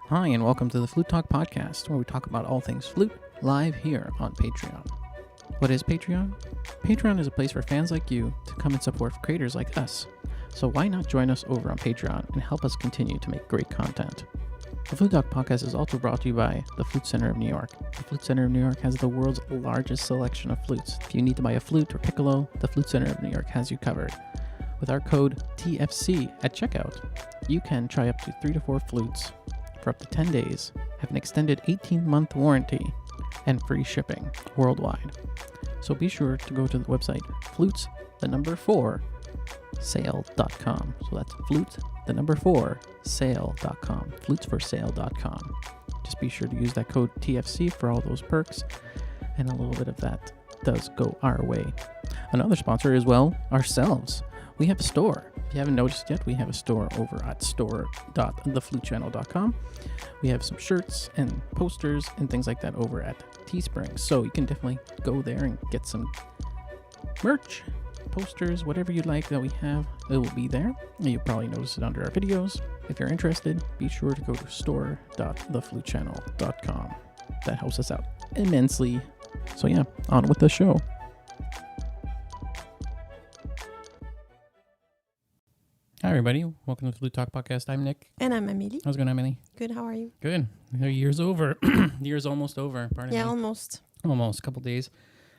Hi, and welcome to the Flute Talk podcast, where we talk about all things flute live here on Patreon. What is Patreon? Patreon is a place for fans like you to come and support creators like us. So why not join us over on Patreon and help us continue to make great content? The Flute Talk podcast is also brought to you by the Flute Center of New York. The Flute Center of New York has the world's largest selection of flutes. If you need to buy a flute or piccolo, the Flute Center of New York has you covered. With our code TFC at checkout, you can try up to 3 to 4 flutes for up to 10 days, have an extended 18-month warranty, and free shipping worldwide. So be sure to go to the website flutes4sale.com. So that's flutes4sale.com. flutesforsale.com. Just be sure to use that code TFC for all those perks, and a little bit of that does go our way. Another sponsor is, well, ourselves. We have a store. If you haven't noticed yet, we have a store over at store.theflutechannel.com. We have some shirts and posters and things like that over at Teespring. So you can definitely go there and get some merch, posters, whatever you like that we have. It will be there. You'll probably notice it under our videos. If you're interested, be sure to go to store.theflutechannel.com. That helps us out immensely. So yeah, on with the show. Hi, everybody. Welcome to the Flute Talk podcast. I'm Nick. And I'm Amelie. How's it going, Amelie? Good, how are you? Good. The year's over. Year's almost over. Pardon me. Almost. Almost. A couple days.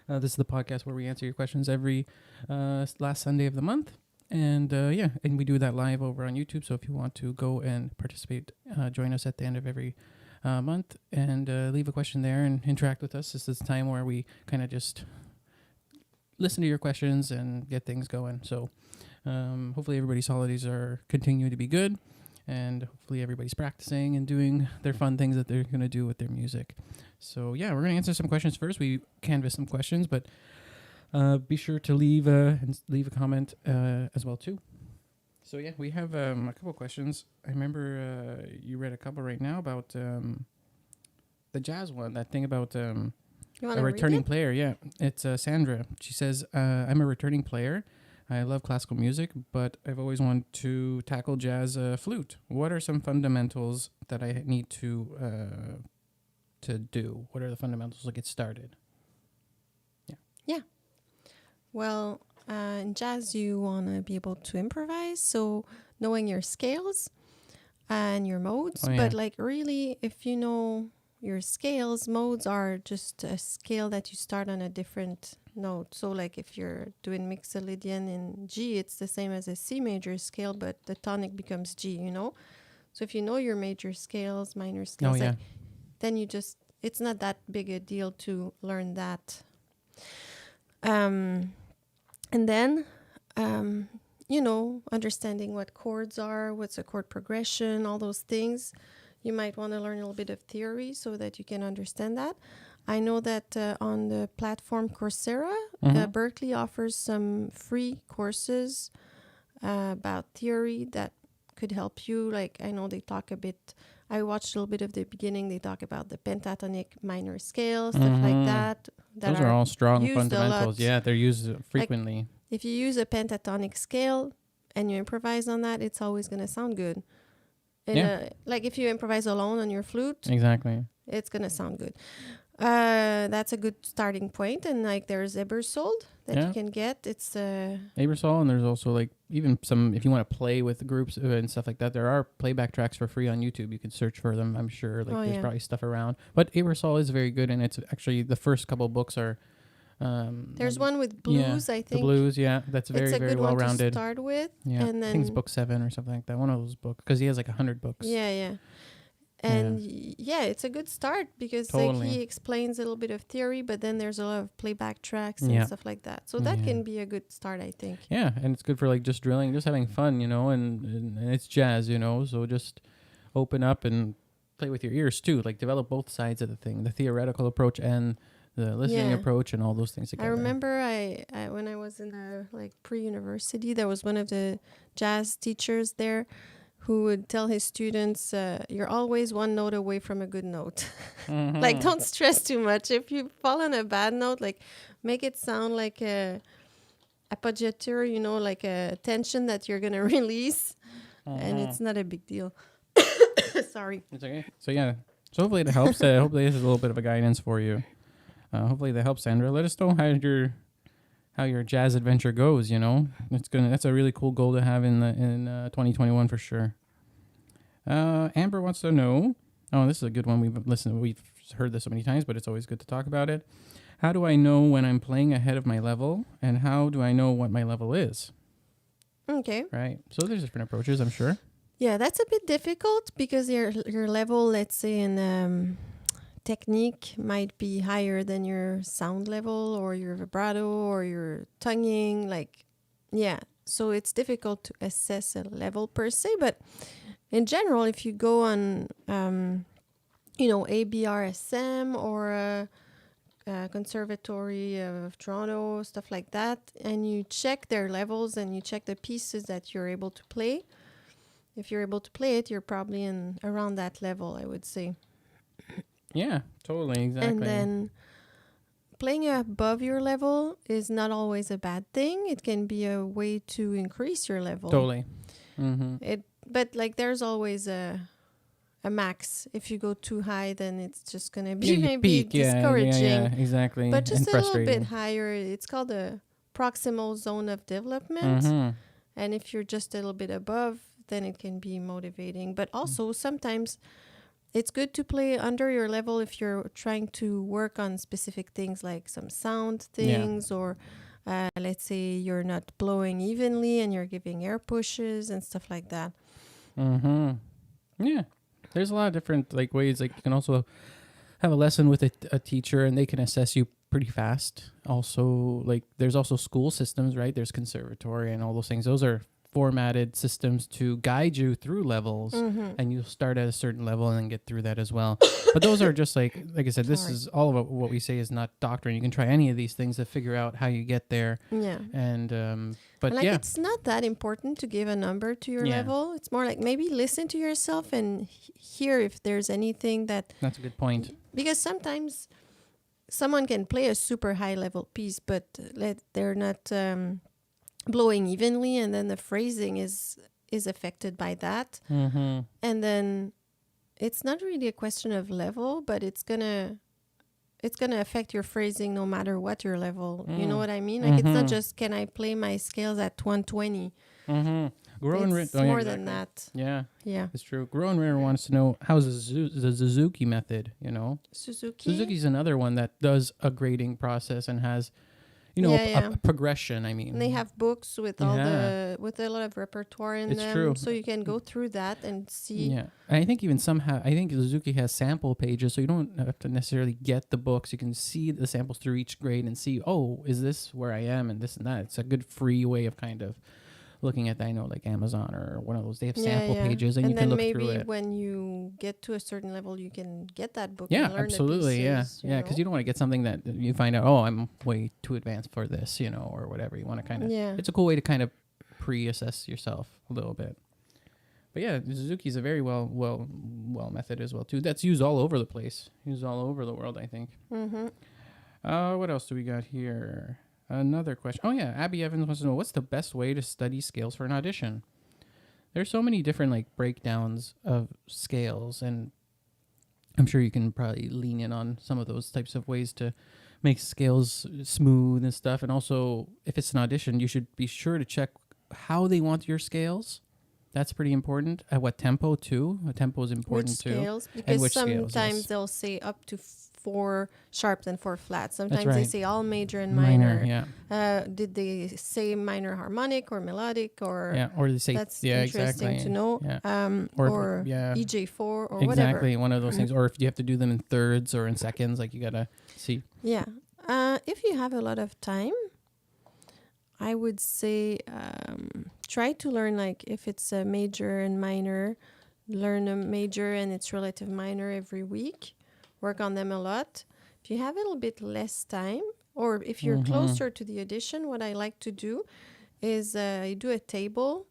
This is the podcast where we answer your questions every last Sunday of the month. And and we do that live over on YouTube. So if you want to go and participate, join us at the end of every month and leave a question there and interact with us. This is the time where we kind of just listen to your questions and get things going. So hopefully everybody's holidays are continuing to be good, and hopefully everybody's practicing and doing their fun things that they're going to do with their music. So yeah, we're going to answer some questions first. We canvassed some questions, but be sure to leave a comment as well too. So yeah, we have a couple questions. I remember you read a couple right now about the jazz one, that thing about a returning player. Yeah, it's Sandra. She says, I'm a returning player. I love classical music, but I've always wanted to tackle jazz flute. What are some fundamentals that I need to do? What are the fundamentals to get started? Yeah. Well, in jazz, you want to be able to improvise, so knowing your scales and your modes. Oh, yeah. But like really, if you know your scales, modes are just a scale that you start on a different note. So like if you're doing Mixolydian in G, it's the same as a C major scale, but the tonic becomes G, you know? So if you know your major scales, minor scales, then you just, it's not that big a deal to learn that. And then, understanding what chords are, what's a chord progression, all those things. You might want to learn a little bit of theory so that you can understand that. I know that on the platform Coursera, Berkeley offers some free courses about theory that could help you. Like, I know they talk a bit, I watched a little bit of the beginning. They talk about the pentatonic minor scale, stuff like that. Those are all strong fundamentals. Yeah, they're used frequently. Like, if you use a pentatonic scale and you improvise on that, it's always going to sound good. Like if you improvise alone on your flute, exactly, it's going to sound good. That's a good starting point. And like there's Ebersold that you can get. It's Ebersold, and there's also like even some, if you want to play with groups and stuff like that, there are playback tracks for free on YouTube. You can search for them, I'm sure. There's probably stuff around. But Ebersold is very good, and it's actually the first couple books are there's one with blues, I think. The blues, that's very, very well rounded. It's a good one to start with. Yeah, and then I think it's book 7 or something like that. One of those books, because he has like 100 books. Yeah. And it's a good start because like he explains a little bit of theory, but then there's a lot of playback tracks and stuff like that. So that can be a good start, I think. Yeah, and it's good for like just drilling, just having fun, and it's jazz, so just open up and play with your ears too. Like develop both sides of the thing, the theoretical approach and the listening approach and all those things together. I remember I when I was in pre-university, there was one of the jazz teachers there who would tell his students, you're always one note away from a good note. Like, don't stress too much. If you fall on a bad note, like, make it sound like a appoggiatura, like a tension that you're going to release. And it's not a big deal. Sorry. It's okay. So yeah. So hopefully it helps. Hopefully this is a little bit of a guidance for you. Hopefully that helps, Sandra. Let us know how your jazz adventure goes. You know, that's a really cool goal to have in 2021 for sure. Amber wants to know. Oh, this is a good one. We've heard this so many times, but it's always good to talk about it. How do I know when I'm playing ahead of my level, and how do I know what my level is? Okay. Right. So there's different approaches, I'm sure. Yeah, that's a bit difficult because your level, let's say in technique, might be higher than your sound level or your vibrato or your tonguing. Like, yeah. So it's difficult to assess a level per se, but in general, if you go on, ABRSM or Conservatory of Toronto, stuff like that, and you check their levels and you check the pieces that you're able to play. If you're able to play it, you're probably in around that level, I would say. Yeah, totally, exactly. And then playing above your level is not always a bad thing. It can be a way to increase your level. Totally. Mm-hmm. But like there's always a max. If you go too high, then it's just gonna be maybe peak. discouraging. Yeah, exactly. But just and a little frustrating. bit higher. It's called a proximal zone of development. Mm-hmm. And if you're just a little bit above, then it can be motivating. But also sometimes it's good to play under your level if you're trying to work on specific things like some sound things or let's say you're not blowing evenly and you're giving air pushes and stuff like that. Mm-hmm. Yeah. There's a lot of different ways. Like you can also have a lesson with a teacher and they can assess you pretty fast. Also, there's also school systems, right? There's conservatory and all those things. Those are formatted systems to guide you through levels, and you'll start at a certain level and then get through that as well. But those are just like I said, this is all of what we say is not doctrine. You can try any of these things to figure out how you get there. Yeah. And but and it's not that important to give a number to your level. It's more like maybe listen to yourself and hear if there's anything that. That's a good point. Because sometimes someone can play a super high level piece, but they're not blowing evenly, and then the phrasing is affected by that. Mm-hmm. And then it's not really a question of level, but it's gonna affect your phrasing no matter what your level. You know what I mean? Like it's not just can I play my scales at 120. It's more than that. Yeah, yeah, it's true. Grow and Rare wants to know how's the Suzuki method. Suzuki's another one that does a grading process and has a progression. I mean, and they have books with with a lot of repertoire in them. True. So you can go through that and see. Yeah, and I think even I think Suzuki has sample pages, so you don't have to necessarily get the books. You can see the samples through each grade and see, oh, is this where I am and this and that. It's a good free way of kind of looking at that. I know like Amazon or one of those, they have sample pages and you can look through it. And then maybe when you get to a certain level, you can get that book and learn absolutely, the pieces, because you don't want to get something that you find out, oh, I'm way too advanced for this, or whatever. You want to kind of, it's a cool way to kind of pre-assess yourself a little bit. But yeah, Suzuki's a very well method as well too. That's used all over the place, used all over the world, I think. What else do we got here? Another question. Oh yeah, Abby Evans wants to know, what's the best way to study scales for an audition? There's so many different breakdowns of scales, and I'm sure you can probably lean in on some of those types of ways to make scales smooth and stuff. And also, if it's an audition, you should be sure to check how they want your scales. That's pretty important. At what tempo too? A tempo is important which too. Scales? Because sometimes they'll say up to 4 sharps and 4 flats. Sometimes they say all major and minor. Did they say minor harmonic or melodic or? Or they say that's interesting to know. Or EJ4 or whatever. Exactly, one of those things. Or if you have to do them in thirds or in seconds, you gotta see. Yeah, if you have a lot of time, I would say try to learn if it's a major and minor, learn a major and its relative minor every week. Work on them a lot. If you have a little bit less time, or if you're closer to the audition, what I like to do is you do a table.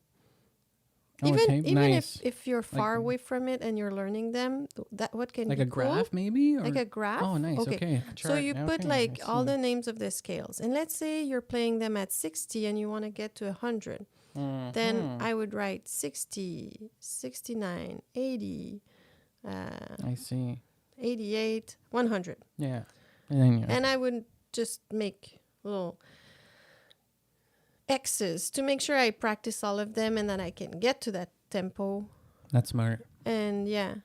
Even if you're far away from it and you're learning them, what can be a graph maybe? Or? Like a graph? Oh, nice. Okay. So you put all the names of the scales. And let's say you're playing them at 60 and you want to get to 100. Then I would write 60, 69, 80, I see. 88, 100. Yeah. And then, And I would just make little X's to make sure I practice all of them and then I can get to that tempo. That's smart. And yeah,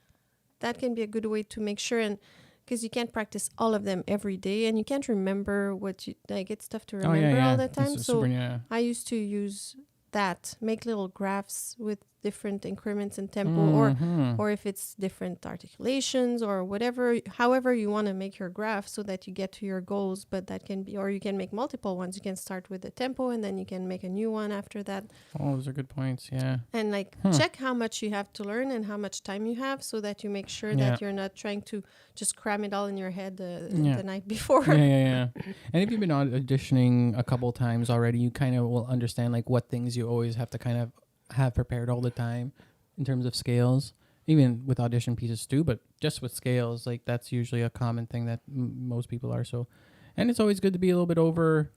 that can be a good way to make sure. And because you can't practice all of them every day and you can't remember what you like, it's tough to remember all the time. So I used to use that, make little graphs with different increments in tempo, or if it's different articulations or whatever, however you want to make your graph so that you get to your goals. But that can be, or you can make multiple ones. You can start with the tempo and then you can make a new one after that. Oh, those are good points. Yeah. And like check how much you have to learn and how much time you have so that you make sure that you're not trying to just cram it all in your head the night before. Yeah. And if you've been auditioning a couple times already, you kind of will understand like what things you always have to kind of have prepared all the time in terms of scales, even with audition pieces too, but just with scales, like that's usually a common thing that most people are. So, and it's always good to be a little bit over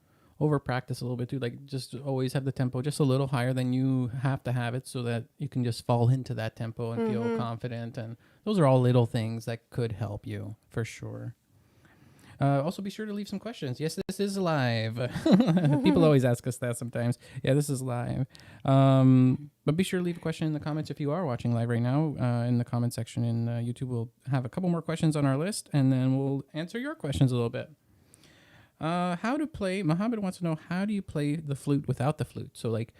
practice a little bit too, like just always have the tempo just a little higher than you have to have it so that you can just fall into that tempo and feel confident. And those are all little things that could help you for sure. Also, be sure to leave some questions. Yes, this is live. People always ask us that sometimes. Yeah, this is live. But be sure to leave a question in the comments if you are watching live right now. In the comment section in YouTube, we'll have a couple more questions on our list, and then we'll answer your questions a little bit. How to play? Mohammed wants to know, how do you play the flute without the flute? So, like,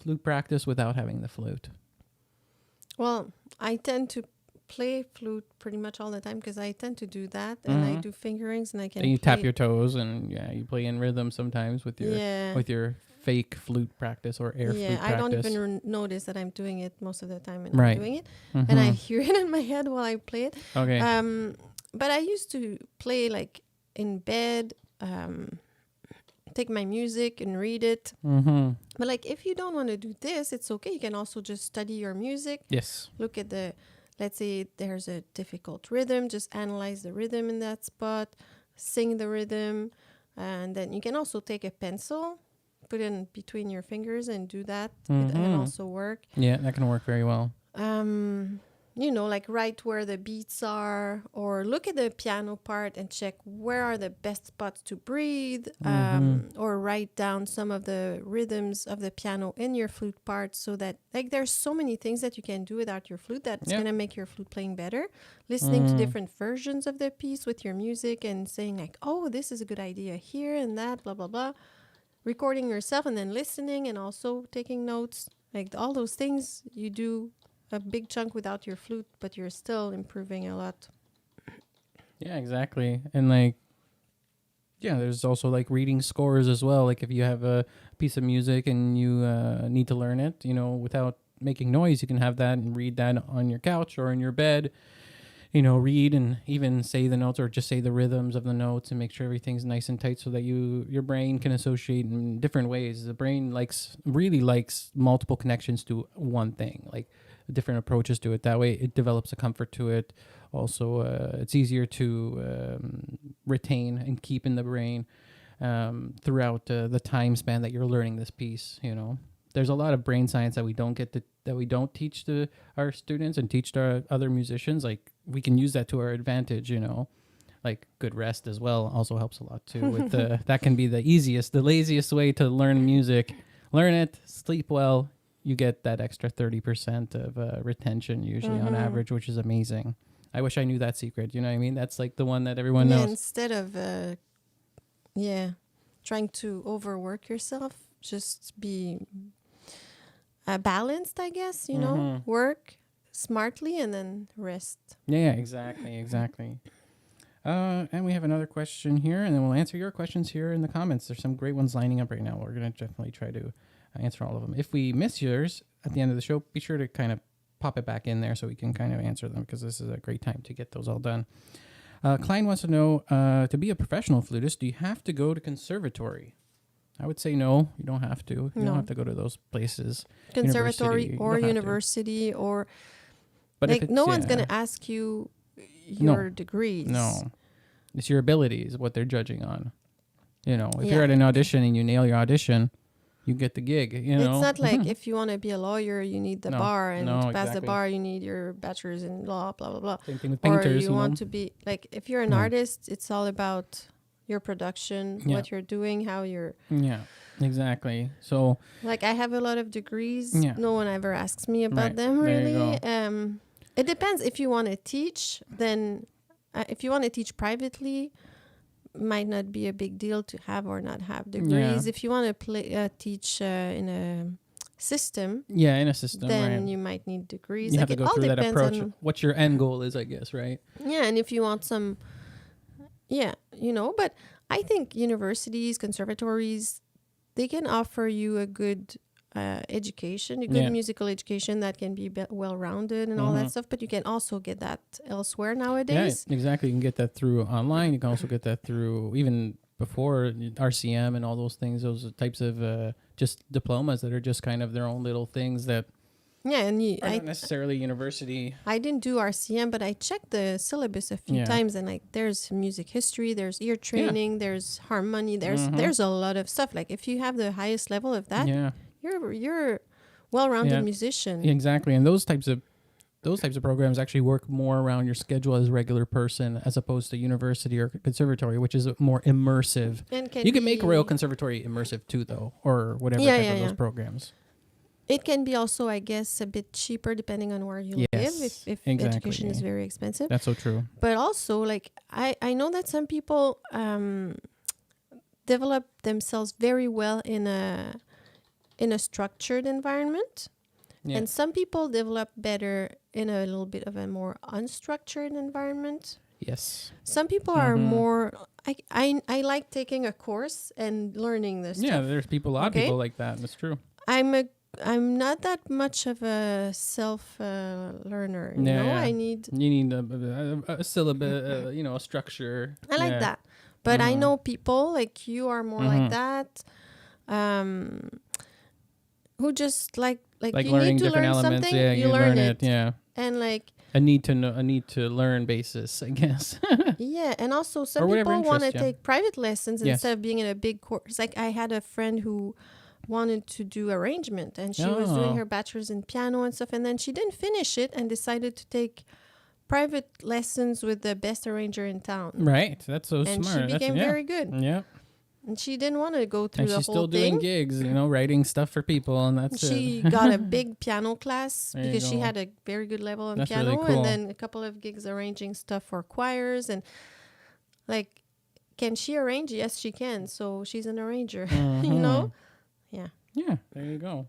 flute practice without having the flute. Well, I tend to play flute pretty much all the time because I tend to do that, and I do fingerings, and I can. And you tap your toes, and you play in rhythm sometimes with your fake flute practice or air flute practice. I don't even notice that I'm doing it most of the time, and I'm doing it, and I hear it in my head while I play it. Okay. But I used to play like in bed, take my music and read it. But like if you don't want to do this, it's okay. You can also just study your music. Yes. Look at let's say there's a difficult rhythm, just analyze the rhythm in that spot, sing the rhythm, and then you can also take a pencil, put it in between your fingers and do that. It can also work. Yeah, that can work very well. Like write where the beats are, or look at the piano part and check where are the best spots to breathe, or write down some of the rhythms of the piano in your flute part, so that like there's so many things that you can do without your flute that's going to make your flute playing better. Listening to different versions of the piece with your music and saying like, oh, this is a good idea here and that, blah, blah, blah. Recording yourself and then listening and also taking notes. Like all those things you do a big chunk without your flute, but you're still improving a lot. Yeah, exactly. And like, there's also like reading scores as well. Like if you have a piece of music and you need to learn it, without making noise, you can have that and read that on your couch or in your bed. Read and even say the notes or just say the rhythms of the notes and make sure everything's nice and tight so that your brain can associate in different ways. The brain really likes multiple connections to one thing, like different approaches to it. That way it develops a comfort to it. Also, it's easier to retain and keep in the brain throughout the time span that you're learning this piece, There's a lot of brain science that we don't teach to our students and teach to our other musicians. Like we can use that to our advantage, like good rest as well also helps a lot too. With that can be the laziest way to learn music. Learn it, sleep well. You get that extra 30% of retention usually on average, which is amazing. I wish I knew that secret. You know what I mean? That's like the one that everyone knows. Instead of trying to overwork yourself, just be balanced, I guess, work smartly and then rest. Yeah, exactly. And we have another question here, and then we'll answer your questions here in the comments. There's some great ones lining up right now. We're going to definitely try to answer all of them. If we miss yours at the end of the show, be sure to kind of pop it back in there so we can kind of answer them, because this is a great time to get those all done. Klein wants to know, to be a professional flutist, do you have to go to conservatory? I would say no, you don't have to. You don't have to go to those places. Conservatory or university or... But like no one's going to ask you your degrees. No. It's your abilities, what they're judging on. If you're at an audition and you nail your audition, you get the gig. It's not like if you want to be a lawyer, you need the bar, and to pass the exactly. bar, you need your bachelor's in law, blah, blah, blah. Same thing with Or painters. you want to be, like, if you're an artist, it's all about your production, what you're doing, how you're... Yeah, exactly. So... Like, I have a lot of degrees. Yeah. No one ever asks me about them, really. It depends. If you want to teach, then... if you want to teach privately, might not be a big deal to have or not have degrees. If you want to teach in a system, then you might need degrees. You have to go through that approach. What your end goal is, I guess, right? Yeah, and if you want some, but I think universities, conservatories, they can offer you a good education, a good musical education that can be well-rounded and all that stuff, but you can also get that elsewhere nowadays. Yeah, exactly. You can get that through online. You can also get that through even before RCM and all those things, those types of just diplomas that are just kind of their own little things that and not necessarily university. I didn't do RCM, but I checked the syllabus a few times, and like there's music history, there's ear training, there's harmony, there's a lot of stuff. Like if you have the highest level of that, you're well-rounded musician. Exactly. And those types of programs actually work more around your schedule as a regular person as opposed to university or conservatory, which is more immersive. And you can make Royal Conservatory immersive too, though, or whatever type of those programs. It can be also, I guess, a bit cheaper depending on where you live if education is very expensive. That's so true. But also, like, I know that some people develop themselves very well in a structured environment. Yeah. And some people develop better in a little bit of a more unstructured environment. Yes. Some people are more... I like taking a course and learning this stuff. Yeah, there's a lot of people like that. That's true. I'm not that much of a self-learner. You know? Yeah. You need a syllabus, a structure. I like that. But I know people like you are more like that. Who just like you need to learn elements. Something, you learn it. Yeah. And like a need to learn basis, I guess. Yeah, and also some people want to take private lessons instead of being in a big course. Like I had a friend who wanted to do arrangement, and she was doing her bachelor's in piano and stuff, and then she didn't finish it and decided to take private lessons with the best arranger in town. Right, that's so and smart. And she became very good. Yeah. And she didn't want to go through the whole thing. She's still doing gigs, writing stuff for people, and that's She got a big piano class because she had a very good level on piano, really cool. And then a couple of gigs arranging stuff for choirs. And like, can she arrange? Yes, she can. So she's an arranger, Yeah. Yeah, there you go.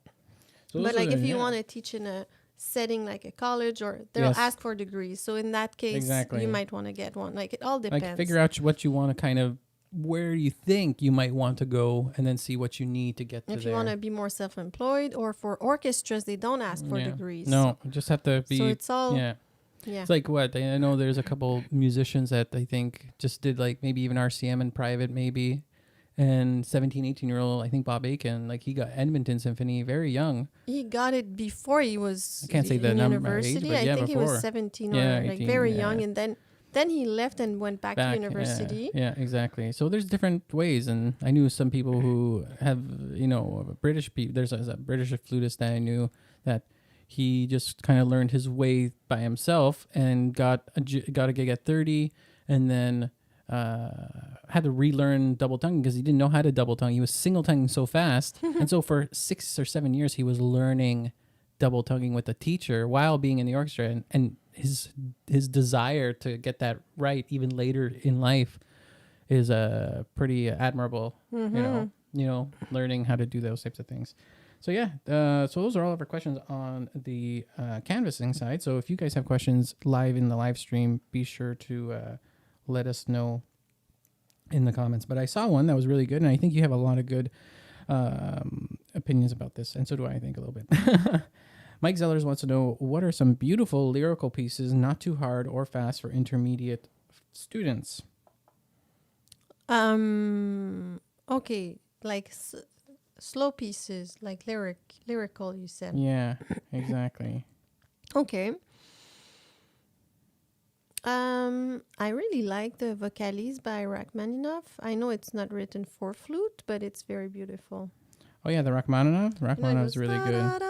So but like, if you want to teach in a setting like a college, or they'll ask for degrees. So in that case, you might want to get one. Like, it all depends. Like, figure out what you want to kind of, where you think you might want to go, and then see what you need to get to there. If you want to be more self-employed, or for orchestras, they don't ask for degrees. No, you just have to be. So it's all. Yeah. It's like what? I know there's a couple musicians that I think just did like maybe even RCM in private maybe. And 17, 18-year-old, I think Bob Aiken, like he got Edmonton Symphony very young. He got it before he was I can't say the in number university. age, but I think before. He was 17 or 18, like very young, and then he left and went back to university. Yeah, exactly. So there's different ways, and I knew some people who have, British people. There's a British flutist that I knew that he just kind of learned his way by himself and got a gig at 30, and then had to relearn double tonguing because he didn't know how to double tongue. He was single tonguing so fast, and so for 6 or 7 years he was learning double tonguing with a teacher while being in the orchestra, and his desire to get that right even later in life is pretty admirable. Learning how to do those types of things. So so those are all of our questions on the canvassing side. So if you guys have questions live in the live stream, be sure to let us know in the comments. But I saw one that was really good, and I think you have a lot of good opinions about this, and so do I think a little bit. Mike Zellers wants to know, what are some beautiful lyrical pieces, not too hard or fast, for intermediate students? Okay, like slow pieces, like lyrical, you said. Yeah, exactly. Okay. I really like the Vacatis by Rachmaninoff. I know it's not written for flute, but it's very beautiful. Oh yeah, the Rachmaninoff. Rachmaninoff is really good.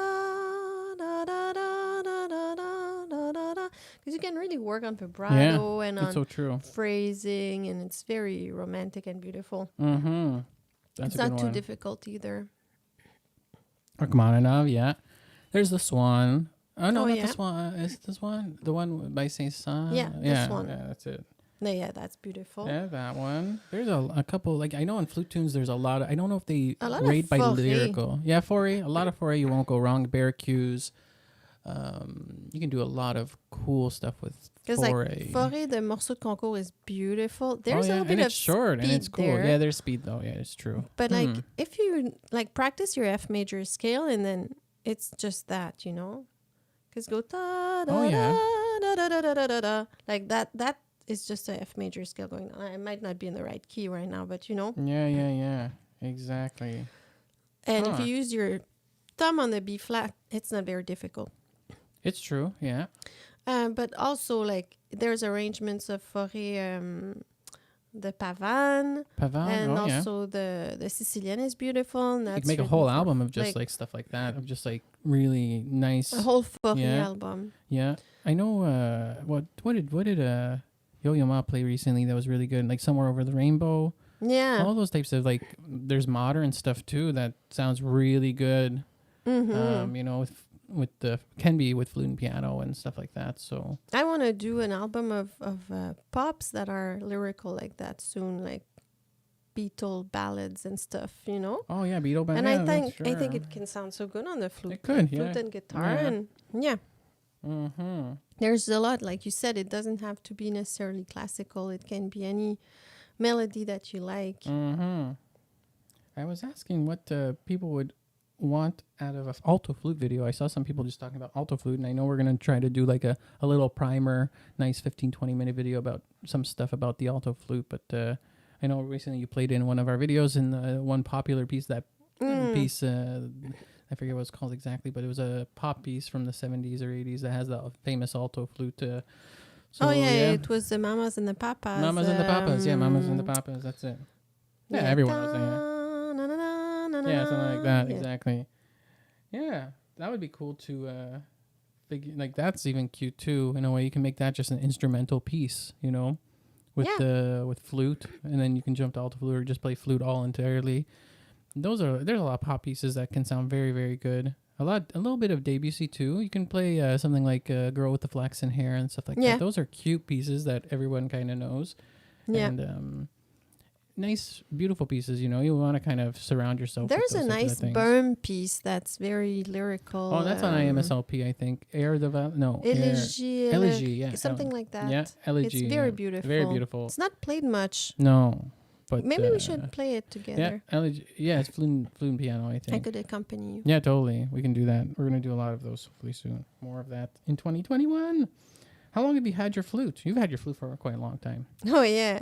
Because you can really work on vibrato and It's on so true. phrasing, and it's very romantic and beautiful. Mm-hmm. It's That's a not good too one. difficult either. Rachmaninoff, yeah. There's the Swan. Oh no, Oh, not yeah. the Swan. Is it the Swan? The one by Saint-Saëns? Yeah, the Swan. Yeah, that's it. No, yeah, that's beautiful. Yeah, that one. There's a couple, like I know in flute tunes there's a lot of, I don't know if they A lot of rate by forêt. lyrical. Yeah, forêt. A lot of forêt, you won't go wrong. Barbecues. You can do a lot of cool stuff with Because like forêt. Forêt de Morceau de Concours is beautiful. There's yeah, a little bit and of it's short and speed it's cool. there. Yeah, there's speed though. Yeah, it's true. But like if you like practice your F major scale and then it's just that, you know, because go da da da da da da da da da like that. That is just a F major scale going on. I might not be in the right key right now, but you know. Yeah. Exactly. And if you use your thumb on the B flat, it's not very difficult. It's true. Yeah. But also like there's arrangements of Forêt. The Pavane, and also the Sicilian is beautiful. And that's you can make a whole album of just like stuff like that, of just like really nice. A whole Forêt album. Yeah, I know. What did Yo-Yo Ma play recently that was really good? Like Somewhere Over the Rainbow. Yeah, all those types of like. There's modern stuff too that sounds really good. Mm-hmm. You know, with the can be with flute and piano and stuff like that. So I want to do an album of pops that are lyrical like that soon, like Beatle ballads and stuff, you know. Oh yeah, Beatle ballads. And I think it can sound so good on the flute. It could, flute and guitar, and there's a lot, like you said. It doesn't have to be necessarily classical. It can be any melody that you like. I was asking what people would want out of a alto flute video. I saw some people just talking about alto flute, and I know we're going to try to do like a little primer, nice 15-20 minute video about some stuff about the alto flute. But I know recently you played in one of our videos, and one popular piece, that piece, I forget what it's called exactly, but it was a pop piece from the 70s or 80s that has the famous alto flute. So, it was the Mamas and the Papas. Mamas and the Papas, Mamas and the Papas, that's it. Yeah, everyone knows that. Yeah, something like that, exactly. Yeah, that would be cool to figure. Like that's even cute too. In a way, you can make that just an instrumental piece, you know, with with flute, and then you can jump to alto flute or just play flute all entirely. There's a lot of pop pieces that can sound very, very good. A little bit of Debussy too. You can play something like "Girl with the Flaxen Hair" and stuff like that. Those are cute pieces that everyone kind of knows. Yeah. And nice, beautiful pieces, you know. You want to kind of surround yourself with those a nice Böhm piece that's very lyrical. Oh, that's on IMSLP, I think. Elegy, yeah. Something like that. Yeah, Elegy. It's very beautiful. Very beautiful. It's not played much. No, but... Maybe we should play it together. Yeah, Elegy. Yeah, it's flute and piano, I think. I could accompany you. Yeah, totally. We can do that. We're going to do a lot of those hopefully soon. More of that in 2021. How long have you had your flute? You've had your flute for quite a long time. Oh, yeah.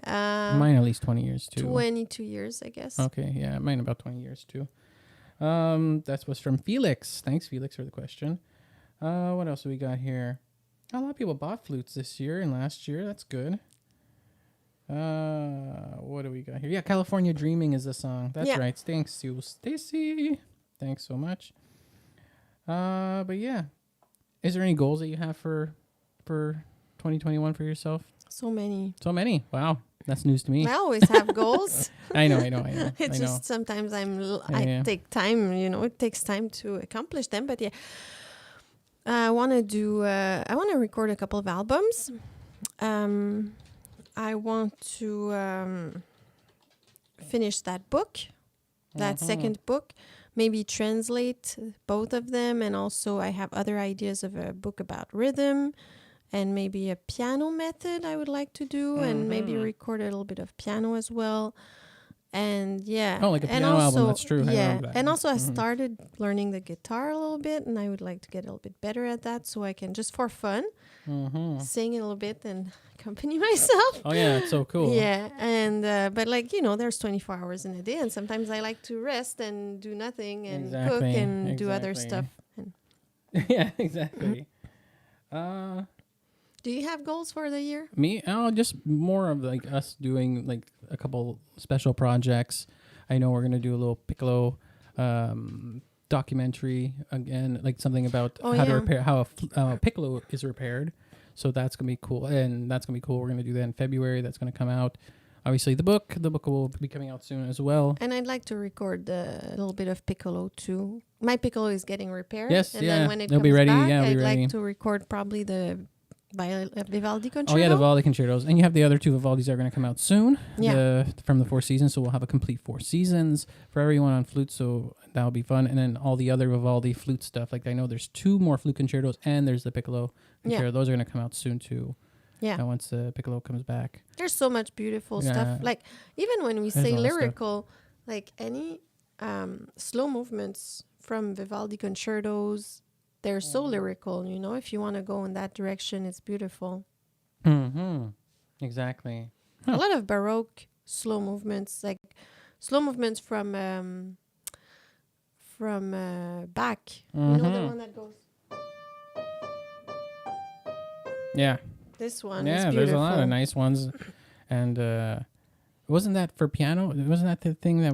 Mine at least 20 years, too. 22 years, I guess. Okay, yeah. Mine about 20 years, too. That was from Felix. Thanks, Felix, for the question. What else do we got here? A lot of people bought flutes this year and last year. That's good. What do we got here? Yeah, California Dreaming is the song. That's right. Thanks, you, Stacy. Thanks so much. But yeah. Is there any goals that you have for 2021 for yourself? So many. Wow, that's news to me. I always have goals. I know. It's just sometimes I take time. You know, it takes time to accomplish them. But yeah, I want to record a couple of albums. I want to finish that book, that second book. Maybe translate both of them, and also I have other ideas of a book about rhythm, and maybe a piano method I would like to do, and maybe record a little bit of piano as well. And like a piano album. That's true. Yeah, and also I started learning the guitar a little bit, and I would like to get a little bit better at that, so I can just for fun sing a little bit and accompany myself. Oh yeah, it's so cool. Yeah, and but like there's 24 hours in a day, and sometimes I like to rest and do nothing and cook and do other stuff. And yeah, exactly. Do you have goals for the year? Me? Oh, just more of like us doing like a couple special projects. I know we're gonna do a little piccolo documentary again, like something about Oh, how to yeah. repair how a piccolo is repaired. So that's gonna be cool, and that's gonna be cool. We're gonna do that in February. That's gonna come out. Obviously, the book will be coming out soon as well. And I'd like to record a little bit of piccolo too. My piccolo is getting repaired. Yes, and yeah, then when it it'll comes be ready. back, Yeah, it'll I'd be ready. like to record probably the Vivaldi concerto. Oh yeah, the Vivaldi concertos, and you have the other two Vivaldis that are going to come out soon. Yeah. From the 4 seasons, so we'll have a complete 4 seasons for everyone on flute. So that'll be fun, and then all the other Vivaldi flute stuff. Like I know there's 2 more flute concertos, and there's the piccolo concerto. Yeah. Those are going to come out soon too. Yeah. Once the piccolo comes back. There's so much beautiful Yeah. stuff. Like even when we There's say a lot of stuff. lyrical, like any slow movements from Vivaldi concertos, they're so lyrical. You know, if you want to go in that direction, it's beautiful. Mm-hmm. Exactly. A lot of Baroque slow movements, like slow movements from Bach. You know the one that goes. Yeah. This one is Yeah, beautiful. there's a lot of nice ones, and wasn't that for piano? Wasn't that the thing that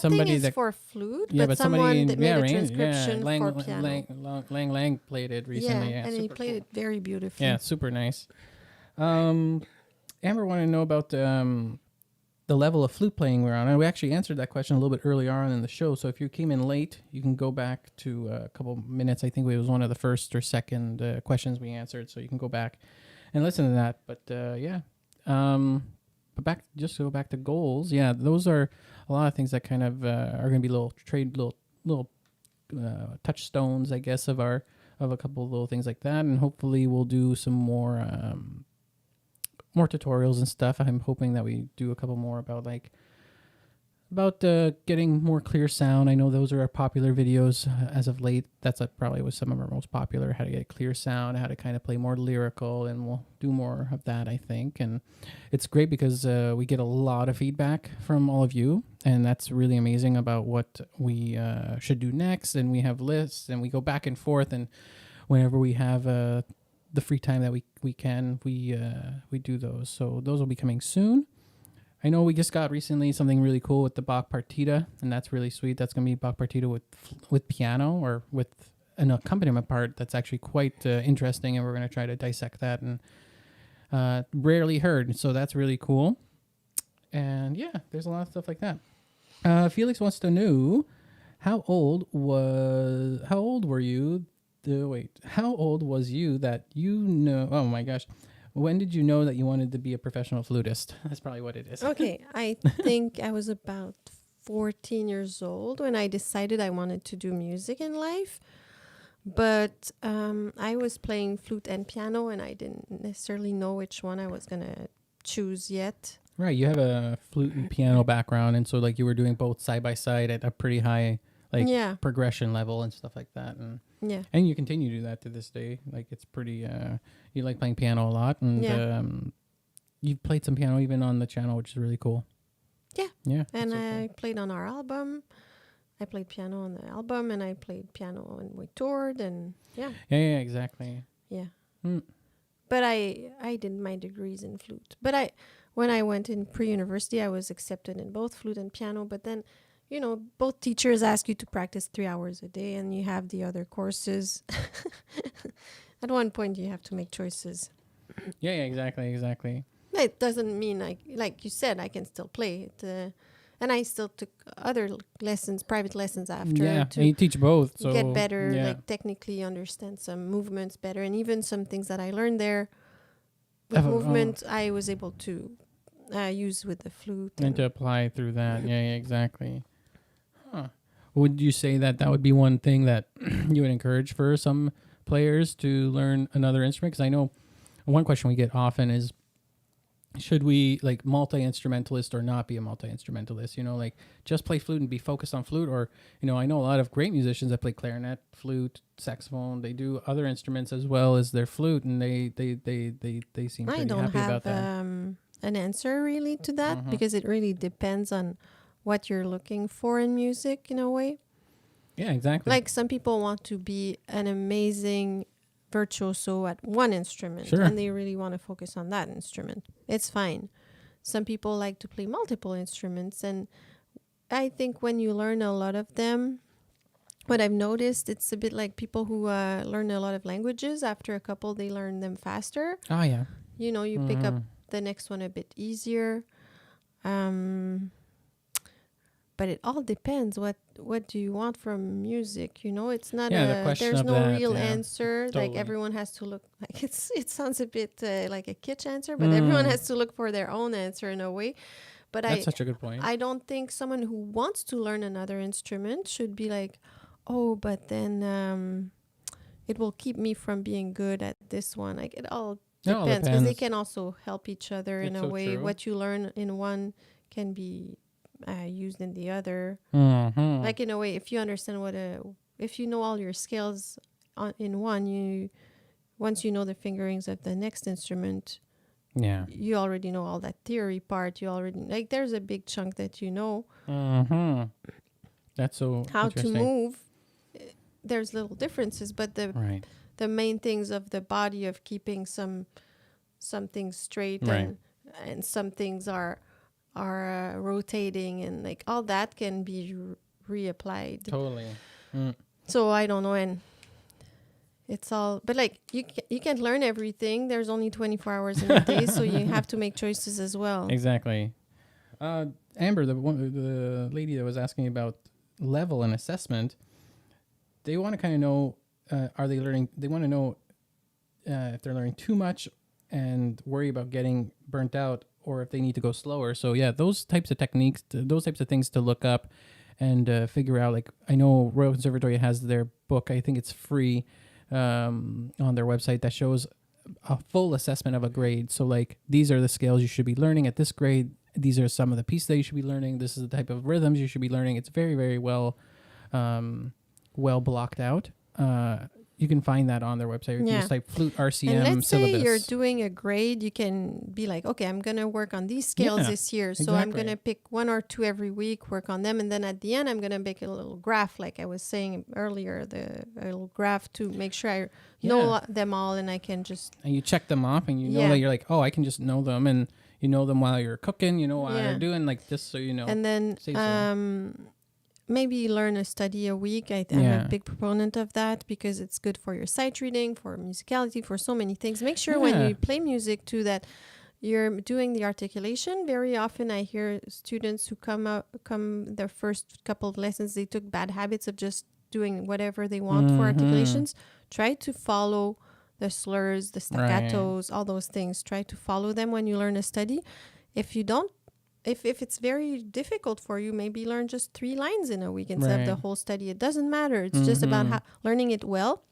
somebody thing is that for flute, yeah, but somebody someone that made a arranged- transcription Lang, for piano. Lang played it recently. Yeah, and he super played cool. it very beautifully. Yeah, super nice. Amber wanted to know about the level of flute playing we're on, and we actually answered that question a little bit earlier on in the show. So if you came in late, you can go back to a couple minutes. I think it was one of the first or second questions we answered, so you can go back and listen to that. But but go back to goals. Yeah, those are a lot of things that kind of are going to be little touchstones, I guess, of a couple of little things like that, and hopefully we'll do some more tutorials and stuff. I'm hoping that we do a couple more about getting more clear sound. I know those are our popular videos as of late. That's probably was some of our most popular, how to get clear sound, how to kind of play more lyrical, and we'll do more of that, I think. And it's great because we get a lot of feedback from all of you, and that's really amazing about what we should do next. And we have lists, and we go back and forth, and whenever we have the free time that we can, we do those. So those will be coming soon. I know we just got recently something really cool with the Bach partita, and that's really sweet. That's going to be Bach partita with piano or with an accompaniment part that's actually quite interesting, and we're going to try to dissect that, and rarely heard. So that's really cool. And yeah, there's a lot of stuff like that. Felix wants to know how old were you? How old was you that you know? Oh my gosh. When did you know that you wanted to be a professional flutist? That's probably what it is. Okay, I think I was about 14 years old when I decided I wanted to do music in life. But I was playing flute and piano, and I didn't necessarily know which one I was going to choose yet. Right, you have a flute and piano background, and so like you were doing both side by side at a pretty high progression level and stuff like that. And you continue to do that to this day. Like it's pretty you like playing piano a lot, and you've played some piano even on the channel, which is really cool. Yeah. And so I cool. played on our album. I played piano on the album, and I played piano when we toured, and Yeah, exactly. Yeah. Mm. But I did my degrees in flute. But when I went in pre-university, I was accepted in both flute and piano, but then both teachers ask you to practice 3 hours a day, and you have the other courses. At one point, you have to make choices. Yeah, exactly. It doesn't mean, like you said, I can still play it. And I still took other lessons, private lessons after. Yeah, to and you teach both. So get better, yeah. like technically understand some movements better. And even some things that I learned there with movement, I was able to use with the flute. And to apply through that. Yeah, exactly. Huh. Would you say that would be one thing that you would encourage for some players to learn another instrument? Because I know one question we get often is, should we like multi-instrumentalist or not be a multi-instrumentalist? Like just play flute and be focused on flute, or I know a lot of great musicians that play clarinet, flute, saxophone. They do other instruments as well as their flute, and they seem pretty happy about that. I don't have an answer really to that, because it really depends on what you're looking for in music in a way. Yeah, exactly. Like some people want to be an amazing virtuoso at one instrument, Sure. and they really want to focus on that instrument. It's fine. Some people like to play multiple instruments, and I think when you learn a lot of them, what I've noticed, it's a bit like people who learn a lot of languages. After a couple, they learn them faster. Oh, yeah. You know, you pick up the next one a bit easier. But it all depends. What do you want from music? You know, it's not the question there's of no that, real yeah. answer. Totally. Like everyone has to look like it sounds a bit like a kitsch answer, but everyone has to look for their own answer in a way. But That's such a good point. I don't think someone who wants to learn another instrument should be like, oh, but then it will keep me from being good at this one. Like it all depends, because they can also help each other in a way. True. What you learn in one can be used in the other. Like in a way, if you understand if you know all your scales in one, once you know the fingerings of the next instrument, you already know all that theory part. You already like there's a big chunk that you know. That's so how to move. There's little differences, but the main things of the body of keeping some things straight and some things are rotating, and like all that can be reapplied. Totally. So I don't know, and it's all, but like you can't learn everything. There's only 24 hours in a day, so you have to make choices as well. Exactly. Amber, the lady that was asking about level and assessment, they want to kind of know, are they learning? They want to know if they're learning too much and worry about getting burnt out, or if they need to go slower. So yeah, those types of techniques, those types of things to look up and figure out. Like I know Royal Conservatory has their book. I think it's free on their website that shows a full assessment of a grade. So like these are the scales you should be learning at this grade. These are some of the pieces that you should be learning. This is the type of rhythms you should be learning. It's very, very well blocked out. You can find that on their website. You can just type flute RCM and let's syllabus. say you're doing a grade, you can be like, okay, I'm going to work on these scales this year. So I'm going to pick 1 or 2 every week, work on them. And then at the end, I'm going to make a little graph, like I was saying earlier, a little graph to make sure I know them all, and I can just... And you check them off, and you know that you're like, oh, I can just know them. And you know them while you're cooking, you know while you're doing, like, just so you know. And then... maybe learn a study a week. I'm a big proponent of that, because it's good for your sight reading, for musicality, for so many things. Make sure when you play music too that you're doing the articulation. Very often I hear students who come their first couple of lessons, they took bad habits of just doing whatever they want for articulations. Try to follow the slurs, the staccatos, all those things. Try to follow them when you learn a study. If you don't, if it's very difficult for you, maybe learn just 3 lines in a week instead of the whole study. It doesn't matter. It's just about learning it well.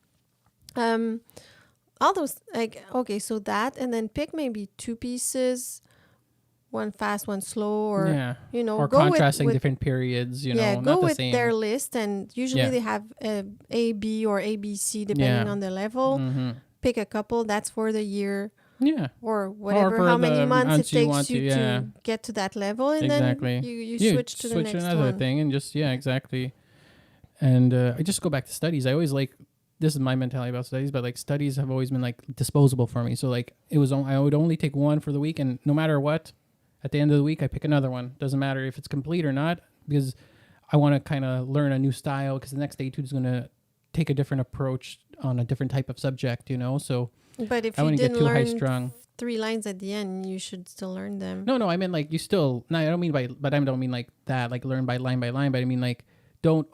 All those, like, okay, so that, and then pick maybe 2 pieces, one fast, one slow, or, you know, or go contrasting with different periods, you know, go not the with same. their list, and usually they have A, B, or ABC, depending on the level. Pick a couple, that's for the year. Or whatever, how many months it takes you to get to that level, and then you switch to the next another one. thing, and just exactly. And I just go back to studies. I always this is my mentality about studies, but like studies have always been like disposable for me. So like I would only take one for the week, and no matter what, at the end of the week I pick another one. Doesn't matter if it's complete or not, because I want to kind of learn a new style, because the next etude is going to take a different approach on a different type of subject, you know. So but if you didn't learn 3 lines at the end, you should still learn them. No, I mean like you still. No, I don't mean like that. Like learn by line. But I mean like don't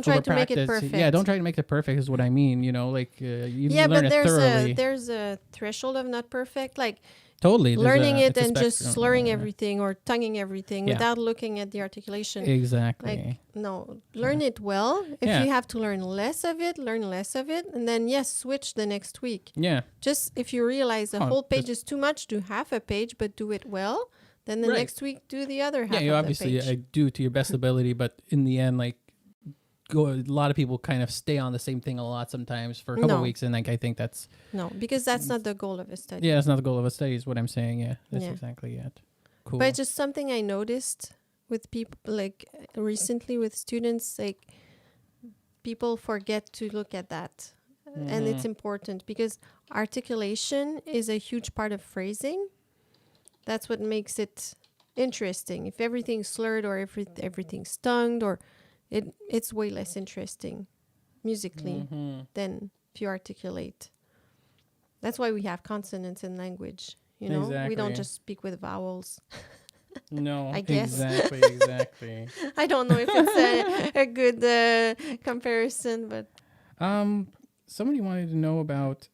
try to make it perfect. Yeah, don't try to make it perfect is what I mean. You know, like you learn it thoroughly. There's a threshold of not perfect. Like totally learning it and just slurring everything or tonguing everything without looking at the articulation. Exactly. Like no, learn it well. If you have to learn less of it, learn less of it, and then switch the next week. Yeah. Just if you realize the whole page is too much, do half a page, but do it well. Then the next week do the other half. Yeah, you obviously do to your best ability, but in the end, like. A lot of people kind of stay on the same thing a lot sometimes for a couple of weeks, and like I think that's because that's not the goal of a study. Yeah, that's not the goal of a study is what I'm saying. Yeah, that's exactly it. Cool. But just something I noticed with people, like recently with students, like people forget to look at that, and it's important because articulation is a huge part of phrasing. That's what makes it interesting. If everything's slurred or everything's tongued, or it's way less interesting musically than if you articulate. That's why we have consonants in language. You know, we don't just speak with vowels. No, I guess. Exactly. I don't know if it's a good comparison, but somebody wanted to know about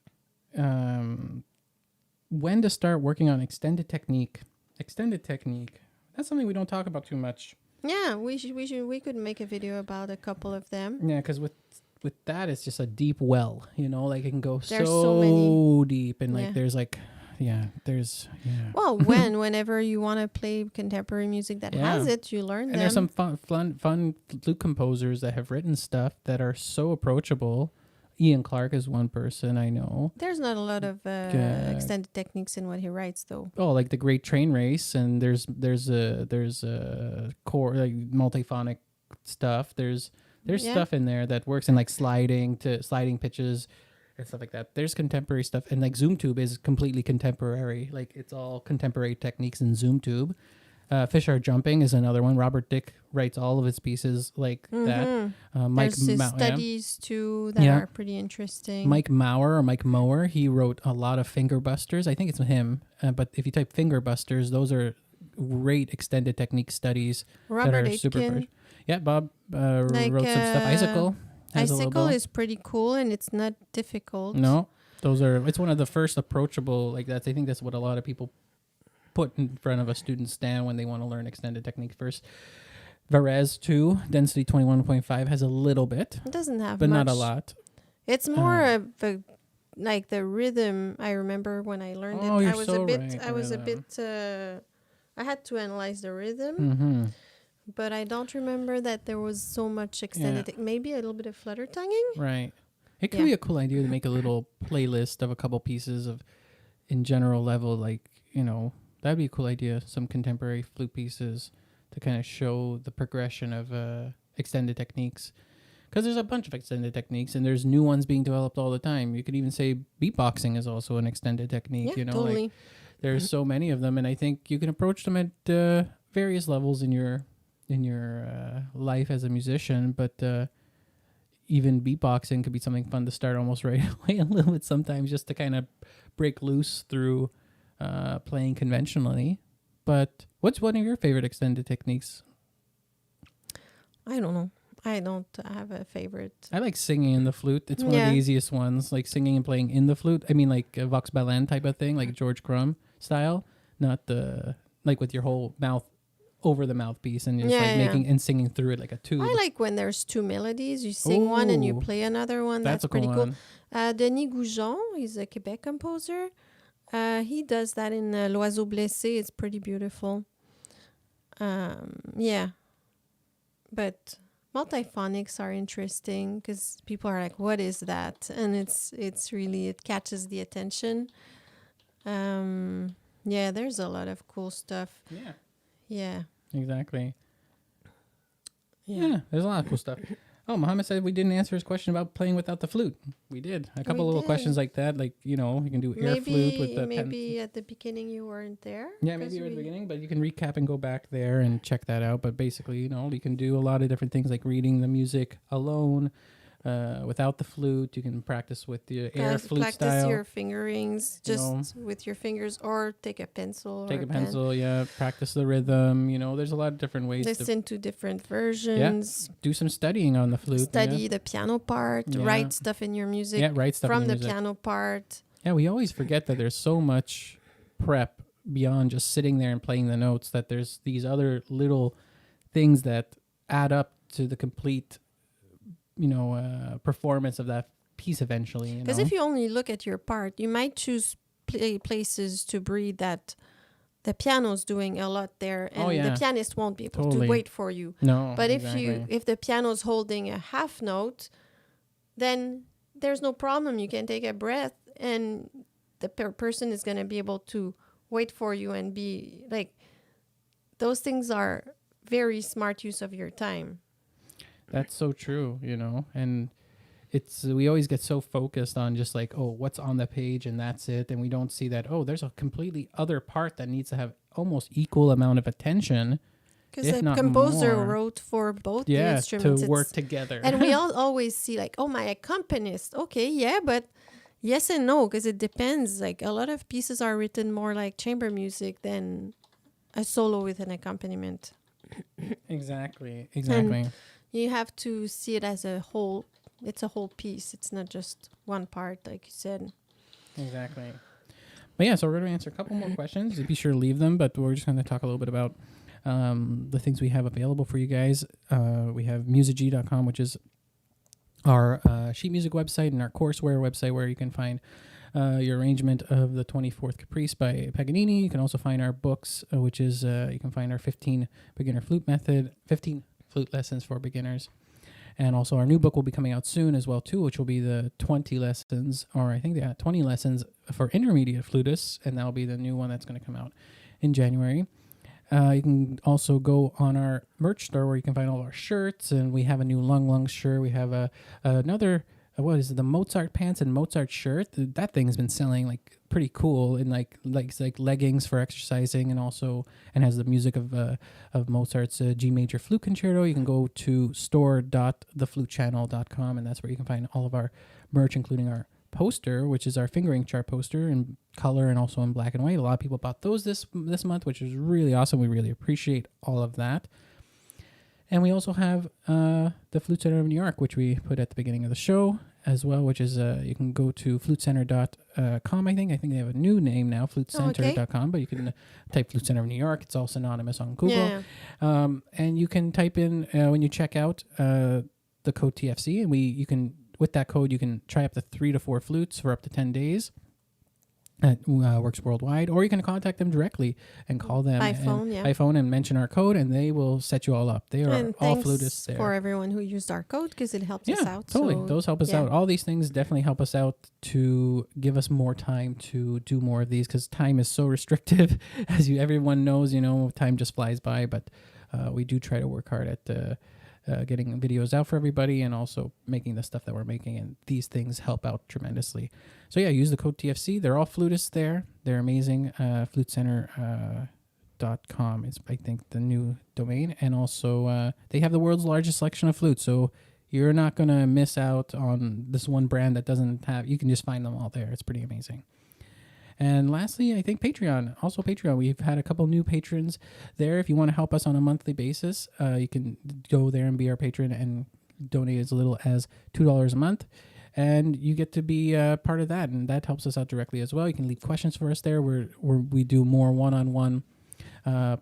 when to start working on extended technique. Extended technique. That's something we don't talk about too much. Yeah, we could make a video about a couple of them. Yeah, because with that, it's just a deep well. You know, like it can go There's so many. deep, and like there's. Well, whenever you want to play contemporary music that has it, you learn them. And there's some fun flute composers that have written stuff that are so approachable. Ian Clark is one person I know. There's not a lot of extended techniques in what he writes, though. Oh, like the Great Train Race, and there's a core like multiphonic stuff. There's stuff in there that works in like sliding pitches and stuff like that. There's contemporary stuff, and like ZoomTube is completely contemporary. Like it's all contemporary techniques in ZoomTube. Fish Are Jumping is another one. Robert Dick writes all of his pieces like that. There's his studies too that are pretty interesting. Mike Mower, he wrote a lot of finger busters. I think it's him. But if you type finger busters, those are great extended technique studies Robert that are Aitken. super. Yeah, Bob wrote some stuff. Icicle is pretty cool, and it's not difficult. No, it's one of the first approachable, like that's, I think that's what a lot of people put in front of a student stand when they want to learn extended technique first. Varese 2, density 21.5 has a little bit. It doesn't have but much. Not a lot. It's more of like the rhythm. I remember when I learned it, I was a bit I had to analyze the rhythm. But I don't remember that there was so much extended. Maybe a little bit of flutter tonguing. Right. It could be a cool idea to make a little playlist of a couple pieces of, in general level, like, you know, that'd be a cool idea. Some contemporary flute pieces to kind of show the progression of extended techniques. Because there's a bunch of extended techniques, and there's new ones being developed all the time. You could even say beatboxing is also an extended technique. Yeah, you know, totally. like, there's so many of them, and I think you can approach them at various levels in your life as a musician. But even beatboxing could be something fun to start almost right away a little bit sometimes, just to kind of break loose through playing conventionally. But what's one of your favorite extended techniques? I don't know. I don't have a favorite. I like singing in the flute. It's one of the easiest ones, like singing and playing in the flute. I mean, like a Vox Ballon type of thing, like George Crumb style, not the like with your whole mouth over the mouthpiece and just making and singing through it like a tube. I like when there's two melodies. You sing one and you play another one. That's pretty cool. Denis Goujon, he's a Quebec composer. He does that in L'Oiseau Blessé. It's pretty beautiful. But multiphonics are interesting because people are like, what is that? And it's really, it catches the attention. There's a lot of cool stuff. Yeah. Exactly. Yeah, there's a lot of cool stuff. Oh, Mohammed said we didn't answer his question about playing without the flute. We did. A couple little questions like that. Like, you know, you can do air flute with the Maybe at the beginning you weren't there. Yeah, maybe you were at the beginning, but you can recap and go back there and check that out. But basically, you know, you can do a lot of different things like reading the music alone, without the flute. You can practice with the air flute practice style. Practice your fingerings just with your fingers, or take a pencil. Practice the rhythm. You know, there's a lot of different ways. Listen to different versions. Yeah. Do some studying on the flute. Study the piano part. Yeah. Write stuff in your music. Yeah, write stuff from the piano part. Yeah, we always forget that there's so much prep beyond just sitting there and playing the notes, that there's these other little things that add up to the complete performance of that piece eventually. Because if you only look at your part, you might choose places to breathe that the piano's doing a lot there, and the pianist won't be able to wait for you. No, but if the piano's holding a half note, then there's no problem. You can take a breath, and the person is going to be able to wait for you and be like. Those things are very smart use of your time. That's so true, you know, and we always get so focused on just like, oh, what's on the page and that's it. And we don't see that, oh, there's a completely other part that needs to have almost equal amount of attention, Because if the not composer more. wrote for both the Yeah, instruments. to work together. And we all always see like, oh, my accompanist. Okay, yeah, but yes and no, because it depends. Like a lot of pieces are written more like chamber music than a solo with an accompaniment. Exactly. You have to see it as a whole. It's a whole piece. It's not just one part, like you said. Exactly. But yeah, so we're going to answer a couple more questions. Be sure to leave them, but we're just going to talk a little bit about the things we have available for you guys. We have musigy.com, which is our sheet music website and our courseware website where you can find your arrangement of the 24th Caprice by Paganini. You can also find our books, which is you can find our 15 beginner flute method, 15 flute lessons for beginners. And also our new book will be coming out soon as well too, which will be the 20 lessons, or I think they have 20 lessons for intermediate flutists, and that'll be the new one that's going to come out in January. You can also go on our merch store where you can find all our shirts, and we have a new Lung shirt. We have another, what is it, the Mozart pants and Mozart shirt. That thing's been selling like pretty cool in like leggings for exercising, and has the music of Mozart's G major flute concerto. You can go to store.theflutechannel.com, and that's where you can find all of our merch, including our poster, which is our fingering chart poster in color and also in black and white. A lot of people bought those this month, which is really awesome. We really appreciate all of that. And we also have the Flute Center of New York, which we put at the beginning of the show as well, which is you can go to flutecenter.com. I think they have a new name now, flutecenter.com, but you can type Flute Center of New York. It's all synonymous on Google. Yeah. And you can type in, when you check out, the code TFC, and you can, with that code, you can try up to 3 to 4 flutes for up to 10 days. It works worldwide, or you can contact them directly and call them by phone and mention our code, and they will set you all up. They are all flutists there. For everyone who used our code, because it helps us out. Totally. So, those help us out. All these things definitely help us out to give us more time to do more of these, because time is so restrictive. As everyone knows, time just flies by, but we do try to work hard at getting videos out for everybody, and also making the stuff that we're making, and these things help out tremendously. So yeah, use the code TFC. They're all flutists there. They're amazing. flutecenter.com is, I think, the new domain, and also they have the world's largest selection of flutes, so you're not going to miss out on this one brand that doesn't have, you can just find them all there. It's pretty amazing. And lastly, I think Patreon. Also Patreon. We've had a couple new patrons there. If you want to help us on a monthly basis, you can go there and be our patron and donate as little as $2 a month. And you get to be part of that, and that helps us out directly as well. You can leave questions for us there, where we do more one-on-one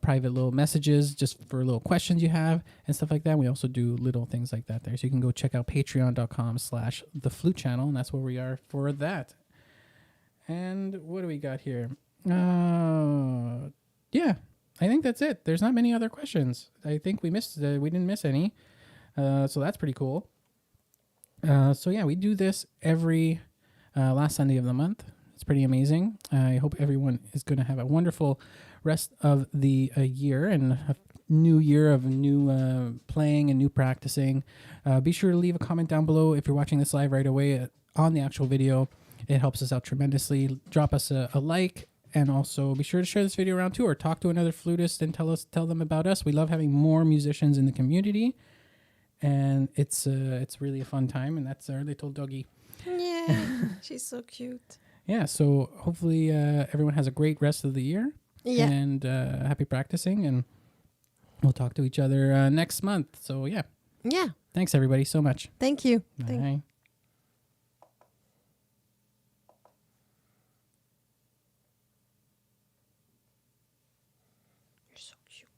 private little messages just for little questions you have and stuff like that. We also do little things like that there. So you can go check out patreon.com/theflutechannel, and that's where we are for that. And what do we got here? Yeah, I think that's it. There's not many other questions. I think we didn't miss any. So that's pretty cool. So yeah, we do this every last Sunday of the month. It's pretty amazing. I hope everyone is going to have a wonderful rest of the year, and a new year of new playing and new practicing. Be sure to leave a comment down below if you're watching this live right away on the actual video. It helps us out tremendously. Drop us a like, and also be sure to share this video around too, or talk to another flutist and tell them about us. We love having more musicians in the community, and it's really a fun time. And that's our little doggy. Yeah, she's so cute. Yeah, so hopefully everyone has a great rest of the year. Yeah, and happy practicing, and we'll talk to each other next month. So yeah, thanks everybody so much. Thank you. Bye. You're so cute.